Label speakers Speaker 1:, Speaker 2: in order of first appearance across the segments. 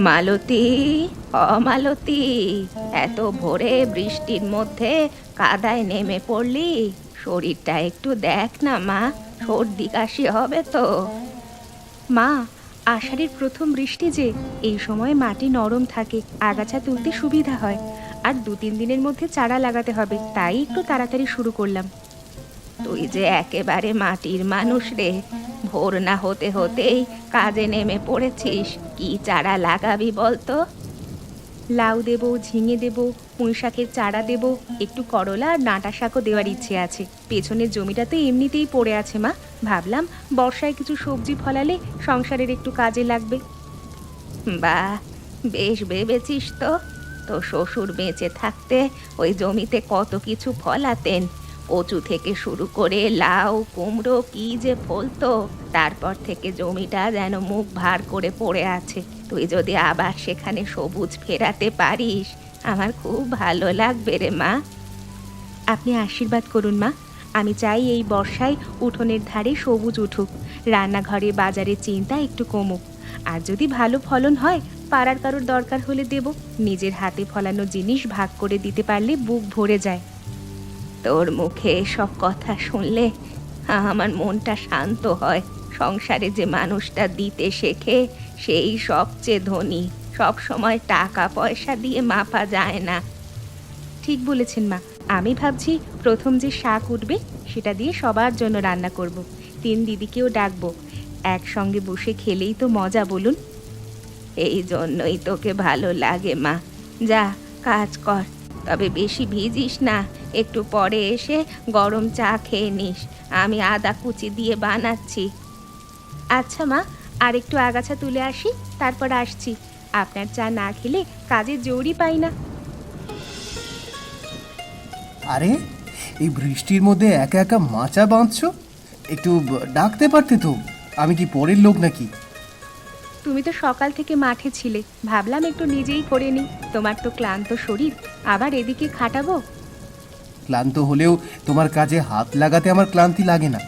Speaker 1: মালতী, অমালতী, এত ভোরে বৃষ্টির মধ্যে কাদায় নেমে পড়লি? শরীরটা একটু দেখ না মা, সর্দি কাশি হবে তো। মা, আষাঢ়ের প্রথম বৃষ্টি যে, এই সময় মাটি নরম থাকে, আগাছা তুলতে সুবিধা হয়। আর 2-3 দিনের মধ্যে চারা লাগাতে হবে, তাই একটু তাড়াতাড়ি শুরু করলাম। তুই যে একেবারে মাটির মানুষ রে, ভোর না হতে হতেই কাজে নেমে পড়েছিস। কি চারা লাগাবি বলতো? লাউ দেবো, ঝিঙে দেবো, পুঁইশাকের চারা দেবো, একটু করলা আর ডাঁটা শাকও দেওয়ার ইচ্ছে আছে। পেছনের জমিটা তো এমনিতেই পড়ে আছে মা, ভাবলাম বর্ষায় কিছু সবজি ফলালে সংসারের একটু কাজে লাগবে। বাহ, বেশ ভেবেছিস তো। তো শ্বশুর বেঁচে থাকতে ওই জমিতে কত কিছু ফলাতেন, কচু থেকে শুরু করে লাউ কুমড়ো কি যে ফলতো। তারপর থেকে জমিটা যেন মুখ ভার করে পড়ে আছে। তুই যদি আবার সেখানে সবুজ ফেরাতে পারিস, আমার খুব ভালো লাগবে রে মা। আপনি আশীর্বাদ করুন মা। আমি চাই এই বর্ষায় উঠোনের ধারে সবুজ উঠুক, রান্নাঘরে বাজারের চিন্তা একটু কমুক। আর যদি ভালো ফলন হয়, পাড়ার কারোর দরকার হলে দেব। নিজের হাতে ফলানো জিনিস ভাগ করে দিতে পারলে বুক ভরে যায়। তোর মুখে এসব কথা শুনলে আমার মনটা শান্ত হয়। সংসারে যে মানুষটা দিতে শেখে, সেই সবচেয়ে ধনী। সব সময় টাকা পয়সা দিয়ে মাপা যায় না। ঠিক বলেছেন মা। আমি ভাবছি প্রথম যে শাক উঠবে সেটা দিয়ে সবার জন্য রান্না করব। 3 দিদিকেও ডাকবো, একসঙ্গে বসে খেলেই তো মজা বলুন। এই জন্যই তোকে ভালো লাগে মা। যা, কাজ কর, তবে বেশি ভিজিস না। একটু পরে এসে গরম চা খেয়ে নিস, আমি আদা কুচি দিয়ে বানাচ্ছি। আচ্ছা মা, আর একটু আগাছা তুলে আসি, তারপর আসছি। আপনার চা না খেলে কাজে জোরই পাই না।
Speaker 2: আরে, এই বৃষ্টির মধ্যে একা একা মাচা বাঁধছো? একটু ডাকতে পারতে তো। আমি কি পরের লোক নাকি?
Speaker 1: তুমি তো সকাল থেকে মাঠে ছিলে, ভাবলাম একটু নিজেই করে নিই। তোমার তো ক্লান্ত শরীর, আবার এদিকে খাটাবো।
Speaker 2: ক্লান্ত হলেও তোমার কাজে হাত লাগাতে আমার ক্লান্তি লাগে না।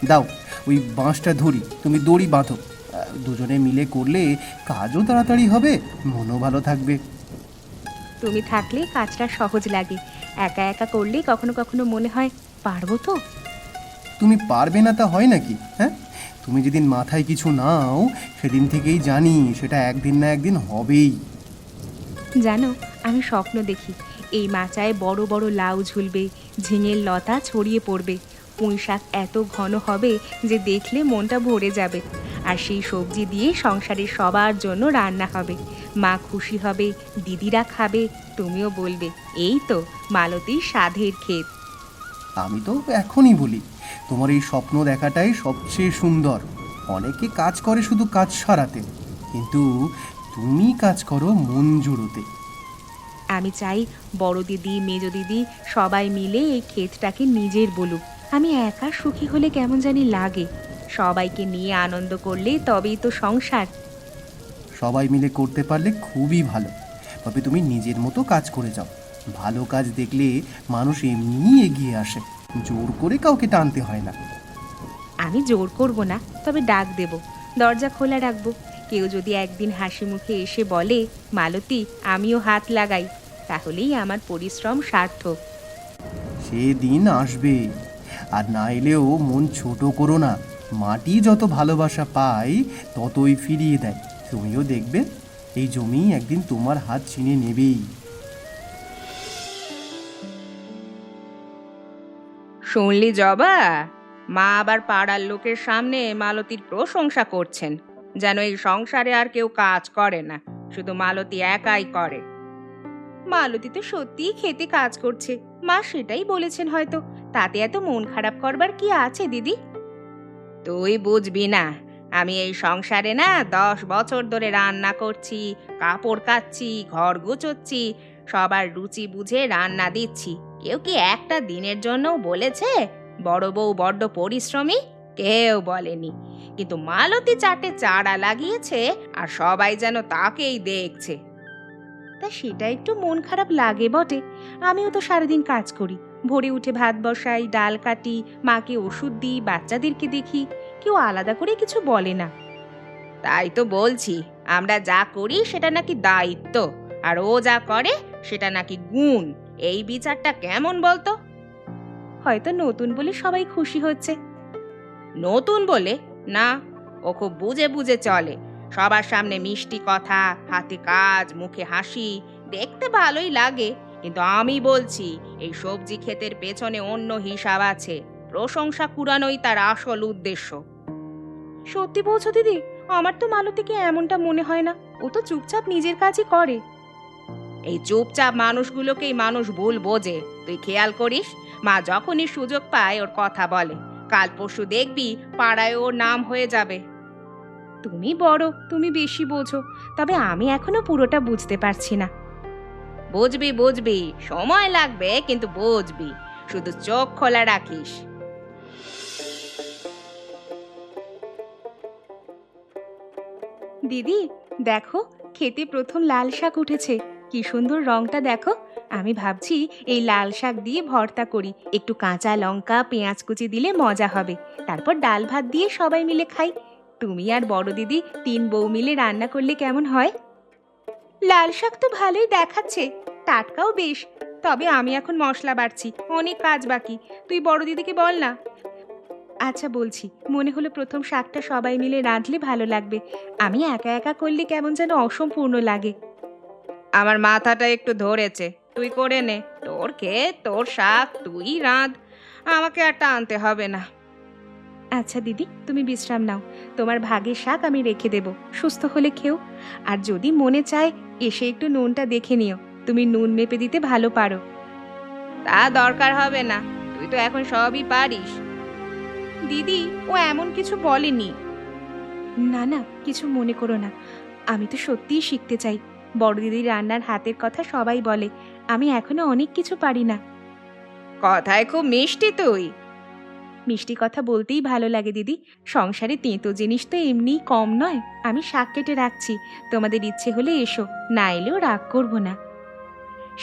Speaker 2: দাও, ওই বাঁশটা ধরি, তুমি দড়ি বাঁধো। দুজনে মিলে করলে কাজও তাড়াতাড়ি হবে, মনও ভালো থাকবে।
Speaker 1: তুমি থাকলে কাজটা সহজ লাগে, একা একা করলে কখনো কখনো মনে হয় পারবো তো।
Speaker 2: তুমি পারবে না তা হয় নাকি? হ্যাঁ, তুমি যেদিন মাথায় কিছু নাও সেদিন থেকেই জানি সেটা একদিন না একদিন হবেই।
Speaker 1: জানো, আমি স্বপ্ন দেখি এই মাচায় বড় বড় লাউ ঝুলবে, ঝিঙের লতা ছড়িয়ে পড়বে, পুঁই শাক এত ঘন হবে যে দেখলে মনটা ভরে যাবে। আর সেই সবজি দিয়ে সংসারের সবার জন্য রান্না হবে। মা খুশি হবে, দিদিরা খাবে, তুমিও বলবে এই তো মালতীর স্বাদের ক্ষেত।
Speaker 2: আমি তো এখনই বলি, তোমার এই স্বপ্ন দেখাটাই সবচেয়ে সুন্দর। অনেকে কাজ করে শুধু কাজ সারাতে, কিন্তু তুমি কাজ করো মন জুড়োতে।
Speaker 1: আমি চাই বড় দিদি, মেজো দিদি সবাই মিলে এই ক্ষেতটাকে নিজের বলুক। আমি একা সুখী হলে কেমন জানি লাগে। সবাইকে নিয়ে আনন্দ করলে তবেই তো সংসার।
Speaker 2: সবাই মিলে করতে পারলে খুবই ভালো। তবে তুমি নিজের মতো কাজ করে যাও। ভালো কাজ দেখলে মানুষ এমনিই এগিয়ে আসে, জোর করে কাউকে টানতে হয় না।
Speaker 1: আমি জোর করব না, তবে ডাক দেব, দরজা খোলা রাখবো। কেউ যদি একদিন হাসি মুখে এসে বলে মালতী আমিও হাত লাগাই, তাহলেই আমার পরিশ্রম সার্থক।
Speaker 2: সে দিন আসবে। আর না এলেও মন ছোট করো না। মাটি যত ভালোবাসা পায় ততই ফিরিয়ে দেয়। তুমিও দেখবে এই জমি একদিন তোমার হাত ছিনে নেবেই।
Speaker 1: শুনলি জবা, মা আবার পাড়ার লোকের সামনে মালতীর প্রশংসা করছেন, যেন এই সংসারে আর কেউ কাজ করে না, শুধু মালতী একাই করে। মালতী তো সত্যিই খেতে কাজ করছে, মা সেটাই বলেছেন হয়তো। তাতে এত মন খারাপ করবার কি আছে দিদি? তুই বুঝবি না। আমি এই সংসারে না 10 বছর ধরে রান্না করছি, কাপড় কাচ্ছি, ঘর গুছোচ্ছি, সবার রুচি বুঝে রান্না দিচ্ছি। কেউ কি একটা দিনের জন্যও বলেছে বড় বউ বড্ড পরিশ্রমী? কেউ বলেনি। কিন্তু মালতী চাটে চারা লাগিয়েছে, আর সবাই যেন তাকেই দেখছে। তা সেটা একটু মন খারাপ লাগে বটে। আমিও তো সারাদিন কাজ করি, ভোরে উঠে ভাত বসাই, ডাল কাটি, মাকে ওষুধ দিই, বাচ্চাদেরকে দেখি, কেউ আলাদা করে কিছু বলে না। তাই তো বলছি, আমরা যা করি সেটা নাকি দায়িত্ব, আর ও যা করে সেটা নাকি গুণ। এই বিচারটা কেমন বলতো? হয়তো নতুন বলে সবাই খুশি হচ্ছে। নতুন বলে না, ও খুব বুঝে বুঝে চলে। সবার সামনে মিষ্টি কথা, হাতে কাজ, মুখে হাসি, দেখতে ভালোই লাগে। কিন্তু আমি বলছি, এই সবজি ক্ষেতের পেছনে অন্য হিসাব আছে। প্রশংসা কুড়ানোই তার আসল উদ্দেশ্য। সত্যি বলছো দিদি? আমার তো মালতীকে এমনটা মনে হয় না। ও তো চুপচাপ নিজের কাজই করে। এই চুপচাপ মানুষগুলোকেই মানুষ ভুল বোঝে। তুই খেয়াল করিস, মা যখনই সুযোগ পায় ওর কথা বলে। কাল পরশু দেখবি পাড়ায় ওর নাম হয়ে যাবে। তুমি বড়, তুমি বেশি বোঝো, তবে আমি এখনো পুরোটা বুঝতে পারছি না। বুঝবি বুঝবি, সময় লাগবে, কিন্তু বুঝবি। শুধু চোখ খোলা রাখিস। দিদি দেখো, খেতে প্রথম লাল শাক উঠেছে। কি সুন্দর রংটা দেখো। আমি ভাবছি এই লাল শাক দিয়ে ভর্তা করি, একটু কাঁচা লঙ্কা পেঁয়াজ কুচি দিলে মজা হবে। তারপর ডাল ভাত দিয়ে সবাই মিলে খাই। তুমি আর বড় দিদি 3 বউ মিলে রান্না করলে কেমন হয়? লাল শাক তো ভালোই দেখাচ্ছে, টাটকাও বেশ। তবে আমি এখন মশলা বাড়ছি, অনেক কাজ বাকি। তুই বড় দিদিকে বল না। আচ্ছা বলছি। মনে হলো প্রথম শাকটা সবাই মিলে রাঁধলে ভালো লাগবে। আমি একা একা করলে কেমন যেন অসম্পূর্ণ লাগে। আমার মাথাটা একটু ধরেছে, তুই করে নে। তোর খেয়ে তোর শাক, তুই রাঁধ, আমাকে আর টানতে হবে না। আচ্ছা দিদি, তুমি বিশ্রাম নাও। তোমার ভাগের শাক আমি রেখে দেব, সুস্থ হলে খেও। আর যদি মনে চায় এসে একটু নুনটা দেখে নিও। তুমি নুন মেপে দিতে ভালো পারো। তা দরকার হবে না, তুই তো এখন সবই পারিস। দিদি, ও এমন কিছু বলেনি। না না, কিছু মনে করো না। আমি তো সত্যিই শিখতে চাই। বড় দিদির রান্নার হাতের কথা সবাই বলে। আমি এখনো অনেক কিছু পারি না। কথায় খুব মিষ্টি তুই। মিষ্টি কথা বলতেই ভালো লাগে দিদি। সংসারে তেঁতো জিনিস তো এমনিই কম নয়। আমি শাক কেটে রাখছি, তোমাদের ইচ্ছে হলে এসো, না এলেও রাগ করবো না।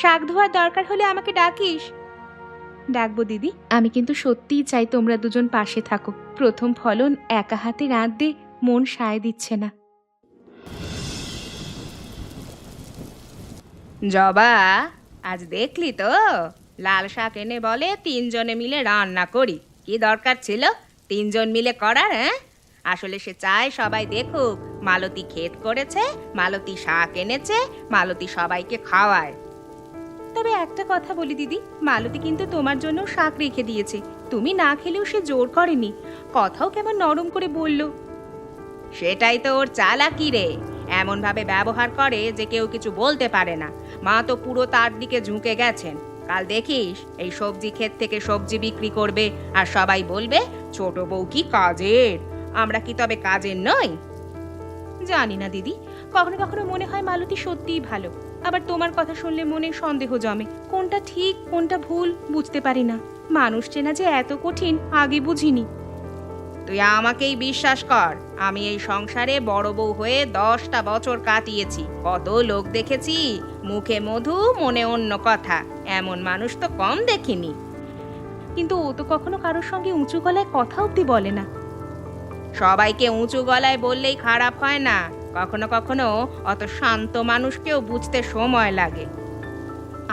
Speaker 1: শাক ধোয়ার দরকার হলে আমাকে ডাকিস। ডাকবো দিদি। আমি কিন্তু সত্যিই চাই তোমরা দুজন পাশে থাকো। প্রথম ফলন একা হাতে রাঁধতে মন সায় দিচ্ছে না। জবা, আজ দেখলি তো, লাল শাক এনে বলে 3 জনে মিলে রান্না করি। কি দরকার ছিল 3 জন মিলে করার? হ্যাঁ, আসলে সে চায় সবাই দেখুক মালতী ক্ষেত করেছে, মালতী শাক এনেছে, মালতী সবাইকে খাওয়ায়। তবে একটা কথা বলি দিদি, মালতী কিন্তু তোমার জন্য শাক রেখে দিয়েছে। তুমি না খেলেও সে জোর করেনি, কথাও কেমন নরম করে বলল। সেটাই তো ওর চালাকি রে। এমন ভাবে ব্যবহার করে যে কেউ কিছু বলতে পারে না। মা তো পুরো তার দিকে ঝুঁকে গেছেন। কাল দেখিস এই সবজি ক্ষেত থেকে সবজি বিক্রি করবে, আর সবাই বলবে ছোট বউ কি কাজের। আমরা কি তবে কাজের নই? জানি না দিদি, কখনো কখনো মনে হয় মালতী সত্যিই ভালো। আবার তোমার কথা শুনলে মনে সন্দেহ জমে, কোনটা ঠিক কোনটা ভুল বুঝতে পারি না। মানুষ চেনা যে এত কঠিন আগে বুঝিনি। তুই আমাকেই বিশ্বাস কর, আমি এই সংসারে বড় বউ হয়ে 10টা বছর কাটিয়েছি। কত লোক দেখেছি, মুখে মধু মনে অন্য কথা। এমন মানুষ তো কম দেখিনি। কিন্তু ও তো কখনো কারোর সঙ্গে উঁচু গলায় কথা অব্দি বলে না। সবাইকে উঁচু গলায় বললেই খারাপ হয় না। কখনো কখনো অত শান্ত মানুষকেও বুঝতে সময় লাগে।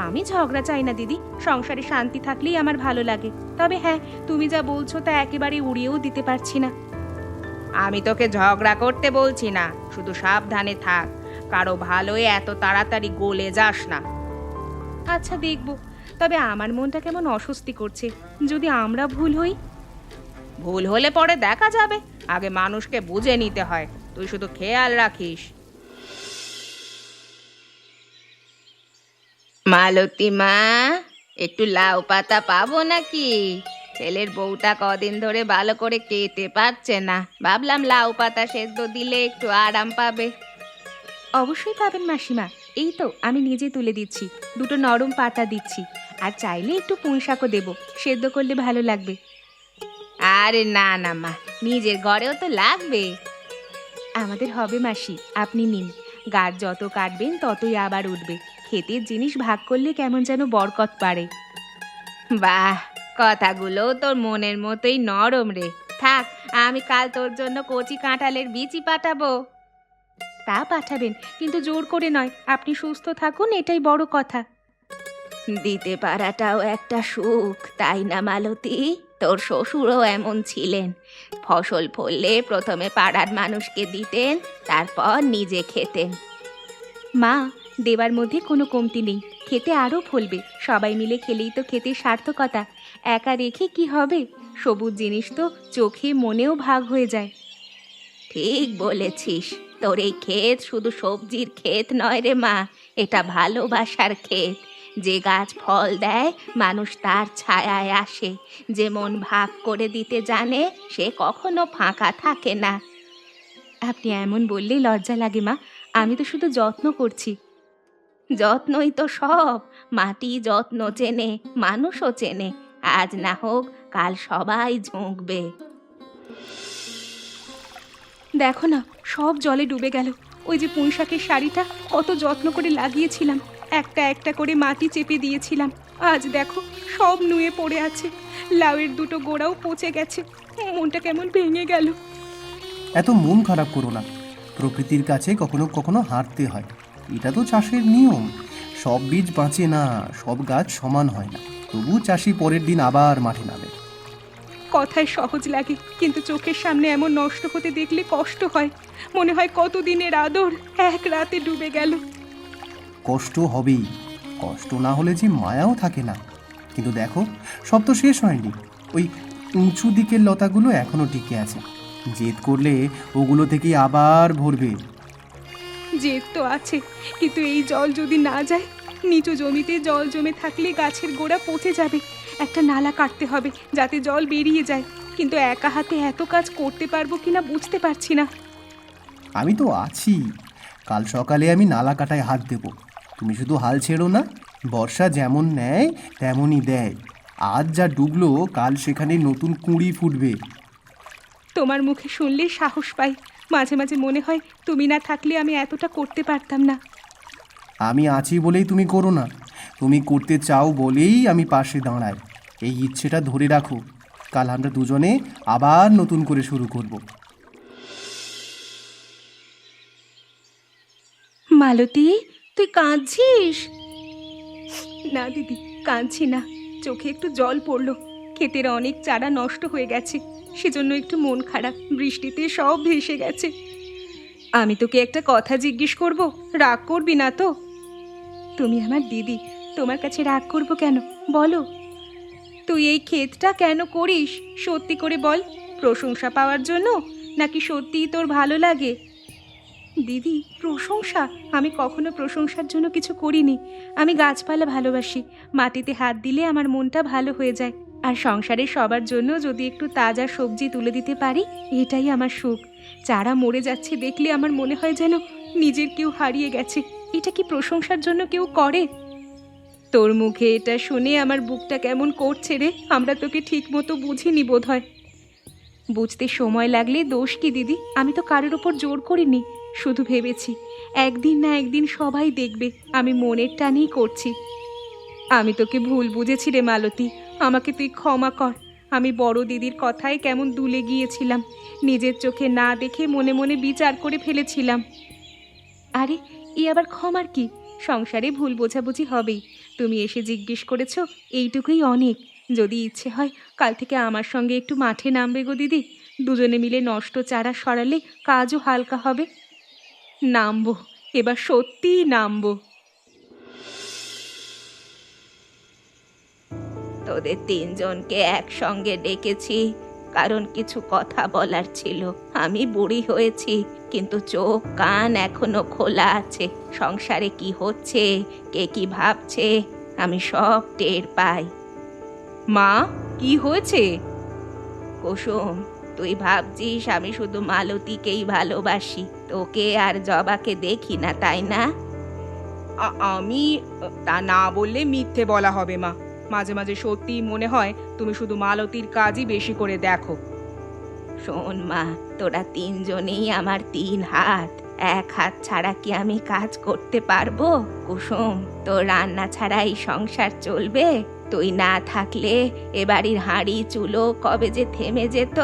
Speaker 1: আমি ঝগড়া চাই না দিদি, সংসারে শান্তি থাকলেই আমার ভালো লাগে। তবে হ্যাঁ, তুমি যা বলছো তা একেবারে উড়িয়েও দিতে পারছি না। আমি তোকে ঝগড়া করতে বলছি না, শুধু সাবধানে থাক। কারো ভালোই এত তাড়াতাড়ি গলে যাস না। আচ্ছা দেখব। তবে আমার মনটা কেমন অস্বস্তি করছে। যদি আমরা ভুল হই? ভুল হলে পরে দেখা যাবে, আগে মানুষকে বুঝে নিতে হয়। তুই শুধু খেয়াল রাখিস। মালতী মা, একটু লাউ পাতা পাবো নাকি? ছেলের বউটা কদিন ধরে ভালো করে খেতে পারছে না, ভাবলাম লাউ পাতা সেদ্ধ দিলে একটু আরাম পাবে। অবশ্যই পাবেন মাসিমা, এই তো আমি নিজে তুলে দিচ্ছি। 2টো নরম পাতা দিচ্ছি, আর চাইলে একটু পুঁই শাকও দেবো, সেদ্ধ করলে ভালো লাগবে। আরে না না মা, নিজের ঘরেও তো লাগবে। আমাদের হবে মাসি, আপনি নিন। গাছ যত কাটবেন ততই আবার উঠবে। ক্ষেতের জিনিস ভাগ করলে কেমন যেন বরকত বাড়ে। বাহ, কথাগুলো তোর মনের মতোই নরম রে। থাক, আমি কাল তোর জন্য কচি কাঁঠালের বিচি পাঠাবো। তা পাঠাবেন, কিন্তু জোর করে নয়। আপনি সুস্থ থাকুন, এটাই বড় কথা। দিতে পারাটাও একটা সুখ, তাই না মালতী? তোর শ্বশুরও এমন ছিলেন। ফসল ফললে প্রথমে পাড়ার মানুষকে দিতেন, তারপর নিজে খেতেন। মা, দেবার মধ্যে কোনো কমতি নেই, খেতে আরও ফলবে। সবাই মিলে খেলেই তো খেতে সার্থকতা। একা রেখে কি হবে? সবুজ জিনিস তো চোখে মনেও ভাগ হয়ে যায়। ঠিক বলেছিস। তোর এই ক্ষেত শুধু সবজির ক্ষেত নয় রে মা, এটা ভালোবাসার ক্ষেত। যে গাছ ফল দেয়, মানুষ তার ছায়ায় আসে। যে মন ভাগ করে দিতে জানে, সে কখনো ফাঁকা থাকে না। আপনি এমন বললেই লজ্জা লাগে মা। আমি তো শুধু যত্ন করছি। যত্নই তো সব। মাটি যত্ন চেনে, মানুষও চেনে। আজ না হোক কাল সবাই ঝুঁকবে। দেখো না, সব জলে ডুবে গেল। ওই যে পুঁইশাকের শাড়িটা কত যত্ন করে লাগিয়েছিলাম, একটা একটা করে মাটি চেপে দিয়েছিলাম। আজ দেখো সব নুয়ে পড়ে আছে। লাউয়ের দুটো গোড়াও পচে গেছে। মনটা কেমন ভেঙে গেল।
Speaker 2: এত মন খারাপ করো না। প্রকৃতির কাছে কখনো কখনো হারতে হয়। এটা তো চাষের নিয়ম। সব বীজ বাঁচে না, সব গাছ সমান হয় না। তবু চাষি পরের দিন আবার মাঠে নামে।
Speaker 1: কথায় সহজ লাগে, কিন্তু চোখের সামনে এমন নষ্ট হতে দেখলে কষ্ট হয়। মনে হয় কতদিনের আদর এক রাতে ডুবে গেল।
Speaker 2: কষ্ট হবেই। কষ্ট না হলে যে মায়াও থাকে না। কিন্তু দেখো, সব তো শেষ হয়নি। ওই উঁচু দিকের লতাগুলো এখনো টিকে আছে। জেদ করলে ওগুলো থেকেই আবার ভরবে।
Speaker 1: জেদ তো আছে, কিন্তু এই জল যদি না যায়। নিচু জমিতে জল জমে থাকলে গাছের গোড়া পচে যাবে। একটা নালা কাটতে হবে যাতে জল বেরিয়ে যায়। কিন্তু একা হাতে এত কাজ করতে পারবো কিনা বুঝতে পারছি না।
Speaker 2: আমি তো আছি। কাল সকালে আমি নালা কাটায় হাত দেব। তুমি শুধু হাল ছেড়ো না। বর্ষা যেমন নেয় তেমনই দেয়। আজ যা ডুবলো, কাল সেখানে নতুন কুঁড়ি ফুটবে।
Speaker 1: তোমার মুখে শুনলেই সাহস পাই। মাঝে মাঝে মনে হয় তুমি না থাকলে আমি এতটা করতে পারতাম না।
Speaker 2: আমি আছি বলেই তুমি করো না। তুমি করতে চাও বলেই আমি পাশে দাঁড়াই। এই ইচ্ছেটা ধরে রাখো। কাল আমরা দুজনে আবার নতুন করে শুরু করব।
Speaker 1: মালতী, তুই কাঁদছিস? না দিদি, কাঁদছি না। চোখে একটু জল পড়লো। ক্ষেতের অনেক চারা নষ্ট হয়ে গেছে, সেজন্য একটু মন খারাপ। বৃষ্টিতে সব ভেসে গেছে। আমি তোকে একটা কথা জিজ্ঞেস করব, রাগ করবি না তো? তুমি আমার দিদি, তোমার কাছে রাগ করব কেন বলো? তুই এই ক্ষেতটা কেন করিস? সত্যি করে বল। প্রশংসা পাওয়ার জন্য, নাকি সত্যিই তোর ভালো লাগে? দিদি, প্রশংসা? আমি কখনো প্রশংসার জন্য কিছু করিনি। আমি গাছপালা ভালোবাসি। মাটিতে হাত দিলে আমার মনটা ভালো হয়ে যায়। আর সংসারে সবার জন্য যদি একটু তাজা সবজি তুলে দিতে পারি, এটাই আমার সুখ। চারা মরে যাচ্ছে দেখলে আমার মনে হয় যেন নিজের কেউ হারিয়ে গেছে। এটা কি প্রশংসার জন্য কেউ করে? তোর মুখে এটা শুনে আমার বুকটা কেমন করছে রে। আমরা তোকে ঠিক মতো বুঝিনি বোধহয়। বুঝতে সময় লাগলে দোষ কি দিদি? আমি তো কারোর ওপর জোর করিনি। শুধু ভেবেছি একদিন না একদিন সবাই দেখবে আমি মনের টানেই করছি। আমি তোকে ভুল বুঝেছি রে মালতী। আমাকে তুই ক্ষমা কর। আমি বড় দিদির কথায় কেমন দুলে গিয়েছিলাম। নিজের চোখে না দেখে মনে মনে বিচার করে ফেলেছিলাম। আরে, এ আবার ক্ষমার কি? সংসারে ভুল বোঝাবুঝি হবেই। তুমি এসে জিজ্ঞেস করেছো, এইটুকুই অনেক। যদি ইচ্ছে হয় কাল থেকে আমার সঙ্গে একটু মাঠে নামবে গো দিদি। দুজনে মিলে নষ্ট চারা সরালে কাজও হালকা হবে। নামবো, এবার সত্যিই নামবো। তোদের তিনজনকে একসঙ্গে ডেকেছি কারণ কিছু কথা বলার ছিল। আমি বুড়ি হয়েছি, কিন্তু চোখ কান এখনো খোলা আছে। সংসারে কি হচ্ছে, কে কি ভাবছে, আমি সব টের পাই। মা, কি হয়েছে? কুসুম, তুই ভাবছিস আমি শুধু মালতীকেই ভালোবাসি, তোকে আর জবাকে দেখি না, তাই না? আমি তা না বললে মিথ্যে বলা হবে মা। মাঝে মাঝে সত্যিই মনে হয় তুমি শুধু মালতীর কাজই বেশি করে দেখো। শোন মা, তোরা তিনজনেই আমার তিন হাত। এক হাত ছাড়া কি আমি কাজ করতে পারবো? কুসুম, তোর রান্না ছাড়া এই সংসার চলবে? তুই না থাকলে এ বাড়ির হাঁড়ি চুলো কবে যে থেমে যেত।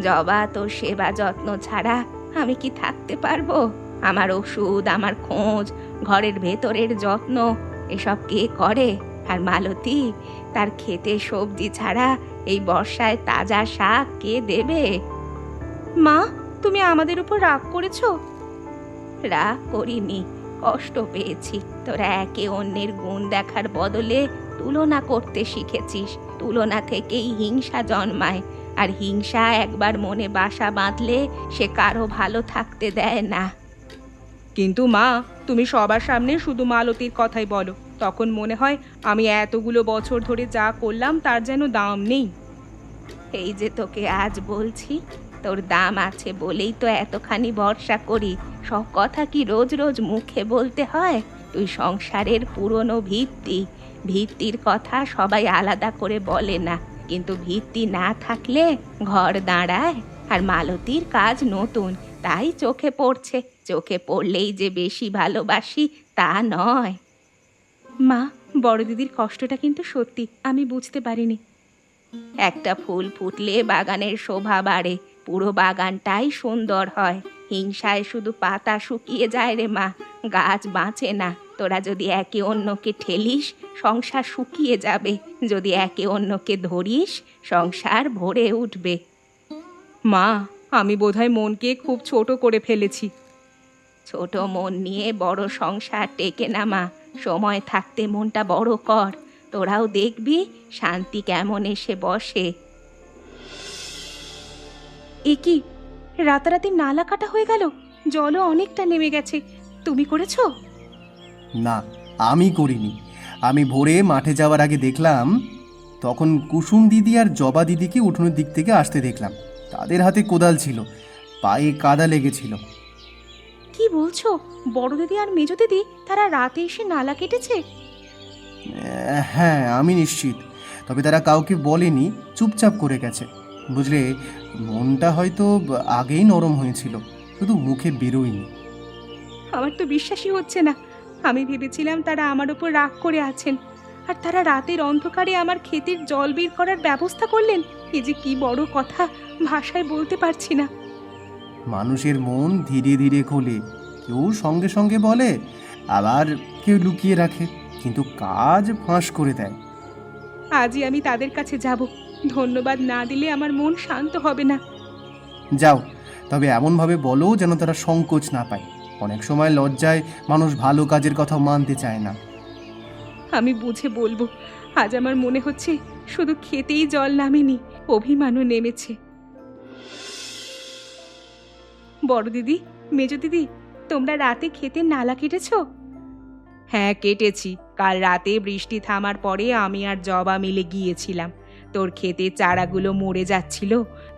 Speaker 1: জবা, তোর সেবা যত্ন ছাড়া আমি কি থাকতে পারবো? আমার ওষুধ, আমার খোঁজ, ঘরের ভেতরের যত্ন এসব কে করে? আর মালতী, তার খেতে সবজি ছাড়া এই বর্ষায় তাজা শাক কে দেবে? মা, তুমি আমাদের উপর রাগ করেছো? রাগ করিনি, কষ্ট পেয়েছি। তোরা একে অন্যের গুণ দেখার বদলে তুলনা করতে শিখেছিস। তুলনা থেকেই হিংসা জন্মায়, আর হিংসা একবার মনে বাসা বাঁধলে সে কারো ভালো থাকতে দেয় না। কিন্তু মা, তুমি সবার সামনে শুধু মালতীর কথাই বলো, তখন মনে হয় আমি এতগুলো বছর ধরে যা করলাম তার যেন দাম নেই। এই যে তোকে আজ বলছি, তোর দাম আছে বলেই তো এতখানি ভরসা করি। সব কথা কি রোজ রোজ মুখে বলতে হয়? তুই সংসারের পুরনো ভিত্তি, ভিত্তির কথা সবাই আলাদা করে বলে না, কিন্তু ভিত্তি না থাকলে ঘর দাঁড়ায়। আর মালতীর কাজ নতুন, তাই চোখে পড়ছে। চোখে পড়লেই যে বেশি ভালোবাসি তা নয়। মা, বড় দিদির কষ্টটা কিন্তু সত্যি, আমি বুঝতে পারিনি। একটা ফুল ফুটলে বাগানের শোভা বাড়ে, পুরো বাগানটাই সুন্দর হয়। হিংসায় শুধু পাতা শুকিয়ে যায় রে মা, গাছ বাঁচে না। তোরা যদি একে অন্যকে ঠেলিস, সংসার শুকিয়ে যাবে। যদি একে অন্যকে ধরিস, সংসার ভরে উঠবে। মা, আমি বোধহয় মনকে খুব ছোট করে ফেলেছি। ছোট মন নিয়ে বড় সংসার টেকে না মা। সময় থাকতে মনটা বড় কর, তোরাও দেখবি শান্তি কেমন এসে বসে। এ কি, রাতারাতি নালা কাটা হয়ে গেল? জলও অনেকটা নেমে গেছে। তুমি করেছো?
Speaker 2: না, আমি করিনি। আমি ভোরে মাঠে যাওয়ার আগে দেখলাম, তখন কুসুম দিদি আর জবা দিদিকে উঠোনের দিক থেকে আসতে দেখলাম। তাদের হাতে কোদাল ছিল, পায়ে কাদা লেগেছিল।
Speaker 1: কি বলছো? বড় দিদি আর মেজো দিদি তারা রাতে এসে নালা কেটেছে?
Speaker 2: হ্যাঁ, আমি নিশ্চিত। তবে তারা কাউকে বলেনি, চুপচাপ করে গেছে। বুঝলে, মনটা হয়তো আগেই নরম হয়েছিল, শুধু মুখে বেরোয়নি।
Speaker 1: আমার তো বিশ্বাসই হচ্ছে না। আমি ভেবেছিলাম তারা আমার উপর রাগ করে আছেন, আর তারা রাতের অন্ধকারে আমার ক্ষেতের জল বের করার ব্যবস্থা করলেন। এ যে কি বড় কথা, ভাষায় বলতে পারছি না।
Speaker 2: মানুষের মন ধীরে ধীরে খোলে, কেউ সঙ্গে সঙ্গে বলে, আবার কেউ লুকিয়ে রাখে, কিন্তু কাজ ফাঁস করে দেয়।
Speaker 1: আজই আমি তাদের কাছে যাব। ধন্যবাদ না দিলে আমার মন শান্ত হবে না।
Speaker 2: যাও, তবে এমনভাবে বলো যেন তারা সংকোচ না পায়। অনেক সময় লজ্জায় মানুষ ভালো কাজের কথা মানতে চায় না।
Speaker 1: আমি বুঝে বলবো। আজ আমার মনে হচ্ছে শুধু খেতেই জল নামেনি, অভিমানও নেমেছে। বড় দিদি, মেজো দিদি, তোমরা রাতে খেতে নালা কেটেছো? হ্যাঁ, কেটেছি। কাল রাতে বৃষ্টি থামার পরে আমি আর জবা মিলে গিয়েছিলাম। তোর ক্ষেতে চারাগুলো মরে যাচ্ছিল,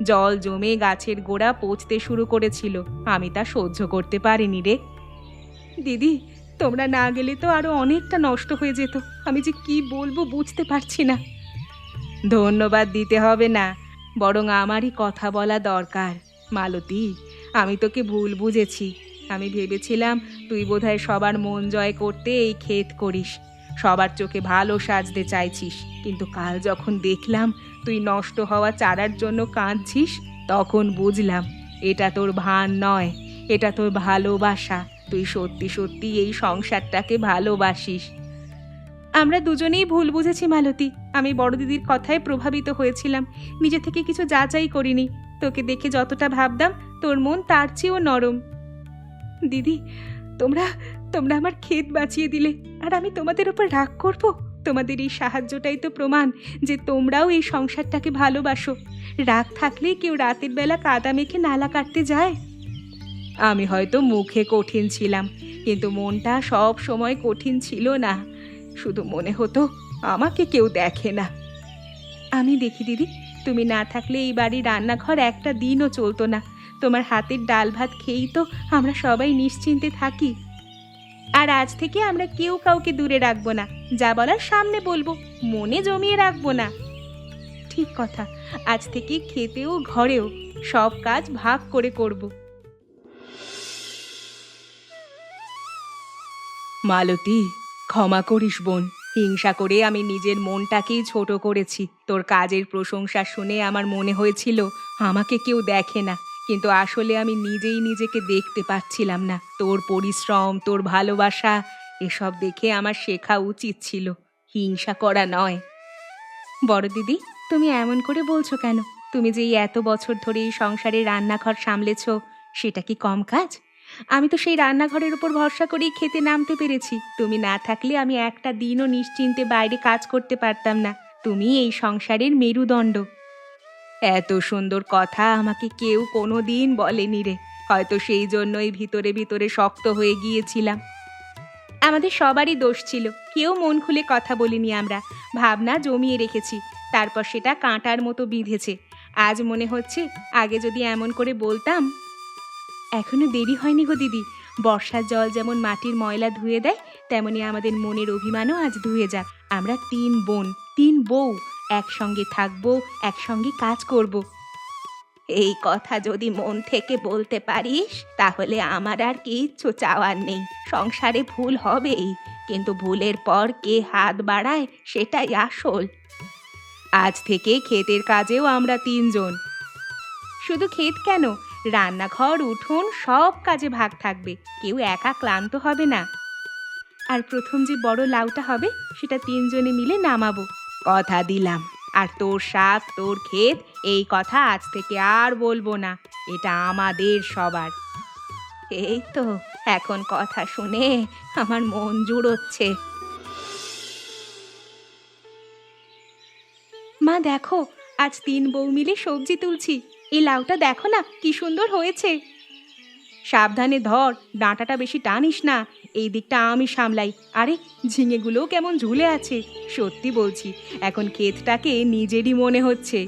Speaker 1: জল জমে গাছের গোড়া পচতে শুরু করেছিল। আমি তা সহ্য করতে পারিনি রে। দিদি, তোমরা না গেলে তো আরো অনেকটা নষ্ট হয়ে যেত। আমি যে কি বলবো বুঝতে পারছি না। ধন্যবাদ দিতে হবে না, বরং আমারই কথা বলা দরকার। মালতী, আমি তোকে ভুল বুঝেছি। আমি ভেবেছিলাম তুই বোধহয় সবার মন জয় করতে এই ক্ষেত করিস, সবার চোখে ভালো সাজতে চাইছিস। কিন্তু কাল যখন দেখলাম তুই নষ্ট হওয়া চারার জন্য কাঁদছিস, তখন বুঝলাম এটা তোর ভান নয়, এটা তোর ভালোবাসা। তুই সত্যি সত্যি এই সংসারটাকে ভালোবাসিস। আমরা দুজনেই ভুল বুঝেছি মালতী। আমি বড় দিদির কথায় প্রভাবিত হয়েছিলাম, নিজে থেকে কিছু যাচাই করিনি। তোকে দেখে যতটা ভাবতাম তোর মন তার চেয়েও নরম। দিদি, তোমরা তোমরা আমার ক্ষেত বাঁচিয়ে দিলে, আর আমি তোমাদের উপর রাগ করব? তোমাদের এই সাহায্যটাই তো প্রমাণ যে তোমরাও এই সংসারটাকে ভালোবাসো। রাগ থাকলে কেউ রাতের বেলা কাদা মেখে নালা কাটতে যায়? আমি হয়তো মুখে কঠিন ছিলাম, কিন্তু মনটা সব সময় কঠিন ছিল না। শুধু মনে হতো আমাকে কেউ দেখে না। আমি দেখি দিদি, তুমি না থাকলে এই বাড়ির রান্নাঘর একটা দিনও চলতো না। তোমার হাতের ডাল ভাত খেয়েই তো আমরা সবাই নিশ্চিন্তে থাকি। আর আজ থেকে আমরা কেউ কাউকে দূরে রাখবো না, যা বলার সামনে বলবো, মনে জমিয়ে রাখবো না। ঠিক কথা, আজ থেকে খেতেও ঘরেও সব কাজ ভাগ করে করব। মালতী, ক্ষমা করিস বোন। হিংসা করে আমি নিজের মনটাকেই ছোট করেছি। তোর কাজের প্রশংসা শুনে আমার মনে হয়েছিল আমাকে কেউ দেখে না, কিন্তু আসলে আমি নিজেই নিজেকে দেখতে পাচ্ছিলাম না। তোর পরিশ্রম, তোর ভালোবাসা এসব দেখে আমার শেখা উচিত ছিল, হিংসা করা নয়। বড় দিদি, তুমি এমন করে বলছো কেন? তুমি যে এই এত বছর ধরে এই সংসারে রান্নাঘর সামলেছ, সেটা কি কম কাজ? আমি তো সেই রান্নাঘরের উপর ভরসা করেই খেতে নামতে পেরেছি। তুমি না থাকলে আমি একটা দিনও নিশ্চিন্তে বাইরে কাজ করতে পারতাম না। তুমি এই সংসারের মেরুদণ্ড। এত সুন্দর কথা আমাকে কেউ কোনো দিন বলেনি রে। হয়তো সেই জন্যই ভিতরে ভিতরে শক্ত হয়ে গিয়েছিলাম। আমাদের সবারই দোষ ছিল, কেউ মন খুলে কথা বলিনি আমরা। ভাবনা জমিয়ে রেখেছি, তারপর সেটা কাঁটার মতো বিঁধেছে। আজ মনে হচ্ছে আগে যদি এমন করে বলতাম। এখনো দেরি হয়নি গো দিদি। বর্ষার জল যেমন মাটির ময়লা ধুয়ে দেয়, তেমনি আমাদের মনের অভিমানও আজ ধুয়ে যাক। আমরা 3 বোন, 3 বউ, একসঙ্গে থাকবো, একসঙ্গে কাজ করব। এই কথা যদি মন থেকে বলতে পারিস, তাহলে আমার আর কিচ্ছু চাওয়ার নেই। সংসারে ভুল হবেই, কিন্তু ভুলের পর কে হাত বাড়ায় সেটাই আসল। আজ থেকে ক্ষেতের কাজেও আমরা 3 জন। শুধু ক্ষেত কেন, রান্নাঘর, উঠোন সব কাজে ভাগ থাকবে। কেউ একা ক্লান্ত হবে না। আর প্রথম যে বড় লাউটা হবে, সেটা 3 জনে মিলে নামাবো। কথা দিলাম। আর তোর শাক, তোর ক্ষেত, এই কথা আজ থেকে আর বলবো না। এটা আমাদের সবার। এই তো, এখন কথা শুনে আমার মন জুড়োচ্ছে। মা দেখো, আজ 3 বউ মিলে সবজি তুলছি। এই লাউটা দেখো না কি সুন্দর হয়েছে। সাবধানে ধর, ডাঁটাটা বেশি টানিস না। এই দিকটা আমি সামলাই। আরে, ঝিঙেগুলোও কেমন ঝুলে আছে। সত্যি বলছি, এখন ক্ষেতটাকে নিজেরই মনে হচ্ছে।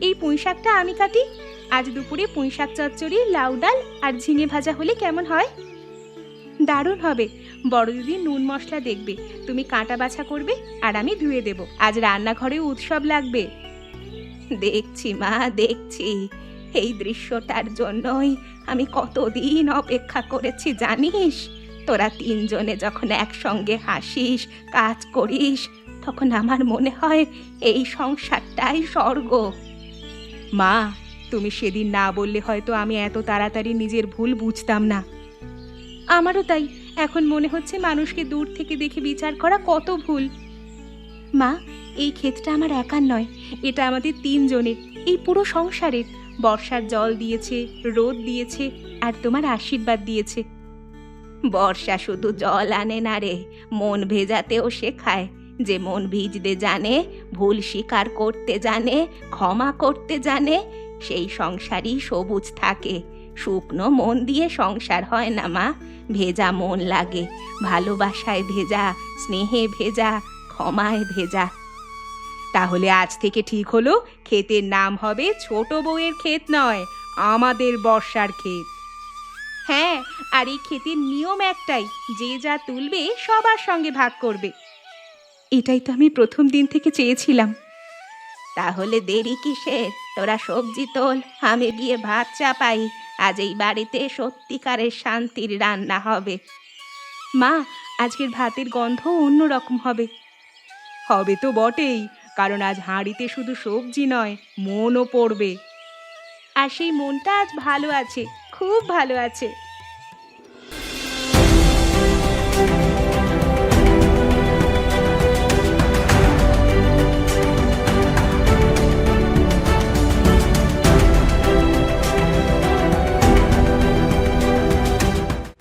Speaker 1: এই পুঁইশাকটা আমি কাটি। আজ দুপুরে পুঁইশাক চচ্চড়ি, লাউ ডাল আর ঝিঙে ভাজা হলে কেমন হয়? দারুণ হবে। বড় দিদি নুন মশলা দেখবে, তুমি কাঁটা বাছা করবে, আর আমি ধুয়ে দেব। আজ রান্নাঘরে উৎসব লাগবে। দেখছি মা, দেখছি। এই দৃশ্যটার জন্যই আমি কতদিন অপেক্ষা করেছি জানিস? তোরা 3 জনে যখন একসঙ্গে হাসিস, কাজ করিস, তখন আমার মনে হয় এই সংসারটাই স্বর্গ। মা, তুমি সেদিন না বললে হয়তো আমি এত তাড়াতাড়ি নিজের ভুল বুঝতাম না। আমারও তাই। এখন মনে হচ্ছে মানুষকে দূর থেকে দেখে বিচার করা কত ভুল। মা, এই ক্ষেতটা আমার একার নয়, এটা আমাদের 3 জনের, এই পুরো সংসারের। বর্ষার জল দিয়েছে, রোদ দিয়েছে, আর তোমার আশীর্বাদ দিয়েছে। বর্ষা শুধু জল আনে না রে, মন ভেজাতেও শেখায়। যে মন ভিজতে জানে, ভুল স্বীকার করতে জানে, ক্ষমা করতে জানে, সেই সংসারই সবুজ থাকে। শুকনো মন দিয়ে সংসার হয় না মা, ভেজা মন লাগে। ভালোবাসায় ভেজা, স্নেহে ভেজা, ক্ষমায় ভেজা। তাহলে আজ থেকে ঠিক হলো, ক্ষেতের নাম হবে ছোট বউয়ের ক্ষেত নয়, আমাদের বর্ষার ক্ষেত। হ্যাঁ, আর এই ক্ষেতের নিয়ম একটাই, যে যা তুলবে সবার সঙ্গে ভাগ করবে। এটাই তো আমি প্রথম দিন থেকে চেয়েছিলাম। তাহলে দেরি কিসের? তোরা সবজি তোল, আমি গিয়ে ভাত চাপাই। আজ এই বাড়িতে সত্যিকারের শান্তির রান্না হবে। মা, আজকের ভাতের গন্ধ অন্যরকম হবে। হবে তো বটেই, কারণ আজ হাঁড়িতে শুধু সবজি নয়, মনও পড়বে। আর সেই মনটা আজ ভালো আছে, খুব ভালো আছে।